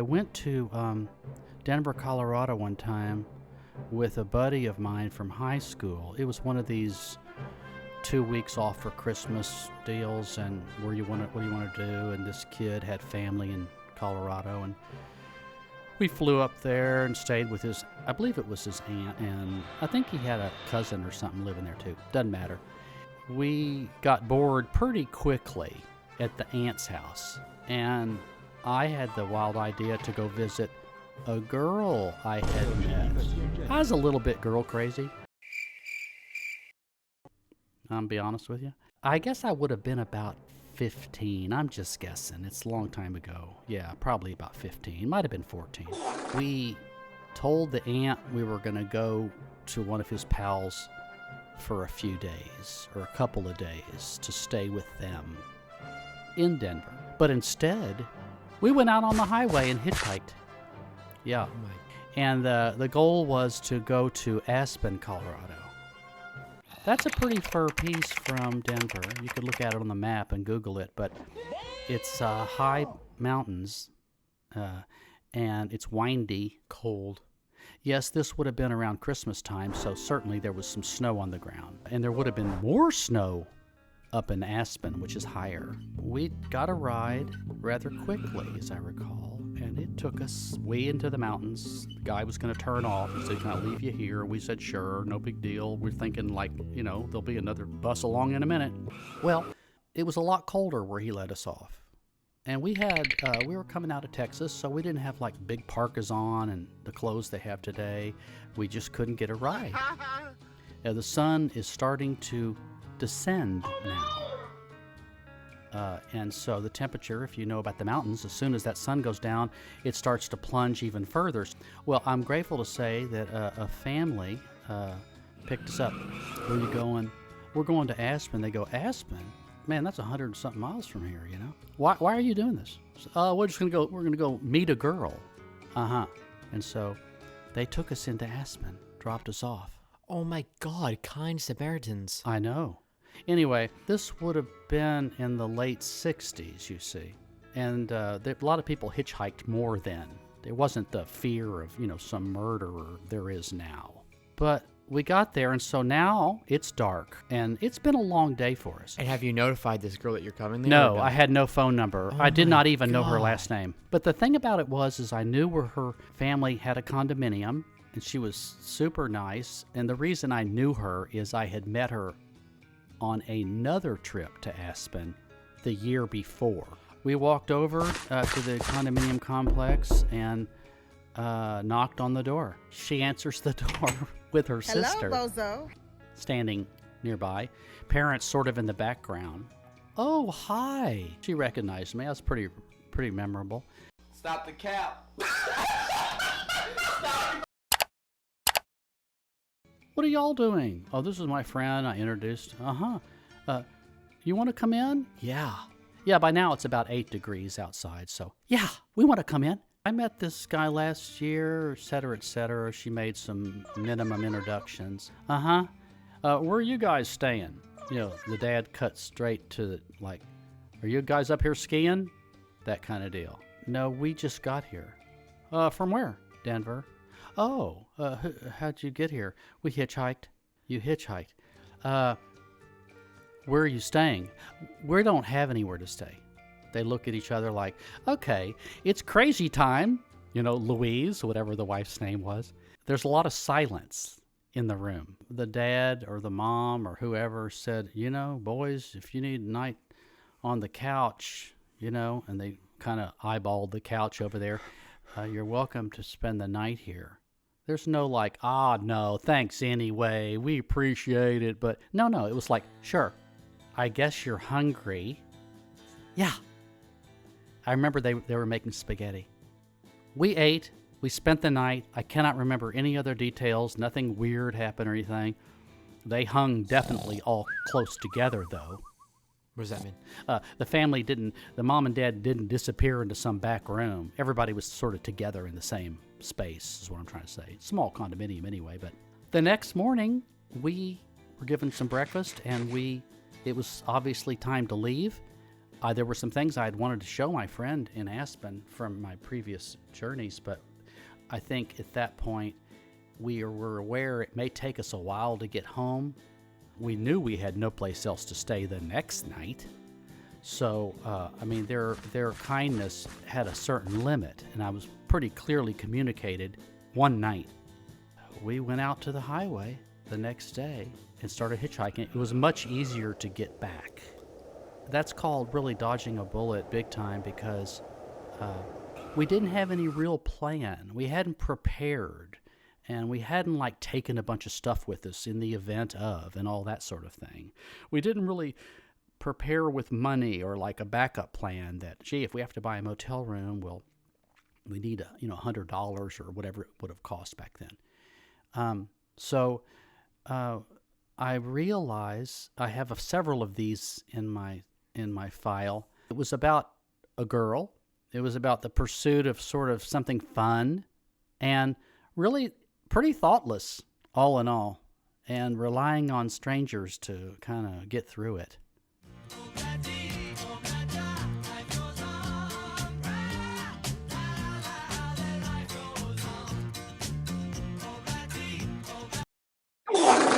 went to Denver, Colorado one time with a buddy of mine from high school. It was one of these 2 weeks off for Christmas deals, and what do you want to do? And this kid had family in Colorado, and we flew up there and stayed with I believe it was his aunt, and I think he had a cousin or something living there too. Doesn't matter. We got bored pretty quickly at the aunt's house, and I had the wild idea to go visit a girl I had met. I was a little bit girl crazy. I'll be honest with you. I guess I would have been about 15. I'm just guessing. It's a long time ago. Yeah, probably about 15. Might have been 14. We told the aunt we were going to go to one of his pals for a few days, or a couple of days, to stay with them in Denver. But instead, we went out on the highway and hitchhiked. Yeah. And the goal was to go to Aspen, Colorado. That's a pretty far piece from Denver. You could look at it on the map and Google it, but it's high mountains, and it's windy, cold. Yes, this would have been around Christmas time, so certainly there was some snow on the ground. And there would have been more snow up in Aspen, which is higher. We got a ride rather quickly, as I recall, and it took us way into the mountains. The guy was going to turn off. He said, "Can I leave you here?" We said, "Sure, no big deal." We're thinking, like, there'll be another bus along in a minute. Well, it was a lot colder where he let us off. And we were coming out of Texas, so we didn't have like big parkas on and the clothes they have today. We just couldn't get a ride. The sun is starting to descend now. And so the temperature, if you know about the mountains, as soon as that sun goes down, it starts to plunge even further. Well, I'm grateful to say that a family picked us up. Where are you going? We're going to Aspen. They go, "Aspen? Man, that's 100 and something miles from here, you know? Why are you doing this?" We're going to go meet a girl. And so they took us into Aspen, dropped us off. Oh my God, kind Samaritans. I know. Anyway, this would have been in the late 60s, you see. And a lot of people hitchhiked more then. There wasn't the fear of, some murderer there is now. But we got there, and so now it's dark, and it's been a long day for us. And have you notified this girl that you're coming there? No, I had no phone number. Oh I did not even know her God. last name. But the thing about it is I knew where her family had a condominium, and she was super nice. And the reason I knew her is I had met her on another trip to Aspen the year before. We walked over to the condominium complex and knocked on the door. She answers the door with her sister. Hello, Bozo. Standing nearby. Parents sort of in the background. "Oh, hi." She recognized me. That was pretty memorable. Stop the cap. "What are y'all doing?" "Oh, this is my friend," I introduced. You want to come in?" "Yeah." Yeah, by now it's about 8 degrees outside, so yeah, we want to come in. I met this guy last year, et cetera, et cetera. She made some minimum introductions. Where are you guys staying? The dad cut straight to "Are you guys up here skiing?" That kind of deal. "No, we just got here." From where?" "Denver." "Oh, how'd you get here?" "We hitchhiked." "You hitchhiked. Where are you staying?" "We don't have anywhere to stay." They look at each other like, "Okay, it's crazy time." Louise, whatever the wife's name was. There's a lot of silence in the room. The dad or the mom or whoever said, "Boys, if you need a night on the couch, and they kind of eyeballed the couch over there, you're welcome to spend the night here." There's no no, thanks anyway, we appreciate it. But no, it was like, "Sure, I guess you're hungry." Yeah. I remember they were making spaghetti. We ate. We spent the night. I cannot remember any other details. Nothing weird happened or anything. They hung definitely all close together, though. What does that mean? The mom and dad didn't disappear into some back room. Everybody was sort of together in the same space, is what I'm trying to say. Small condominium anyway, but the next morning we were given some breakfast, and it was obviously time to leave. There were some things I'd wanted to show my friend in Aspen from my previous journeys, but I think at that point we were aware it may take us a while to get home. We knew we had no place else to stay the next night. So, their kindness had a certain limit, and I was pretty clearly communicated. One night, we went out to the highway the next day and started hitchhiking. It was much easier to get back. That's called really dodging a bullet big time, because we didn't have any real plan. We hadn't prepared, and we hadn't taken a bunch of stuff with us in the event of and all that sort of thing. We didn't really prepare with money or a backup plan that, gee, if we have to buy a motel room, we need $100 or whatever it would have cost back then. I realize I have several of these in my file. It was about a girl. It was about the pursuit of sort of something fun and really pretty thoughtless, all in all, and relying on strangers to kind of get through it.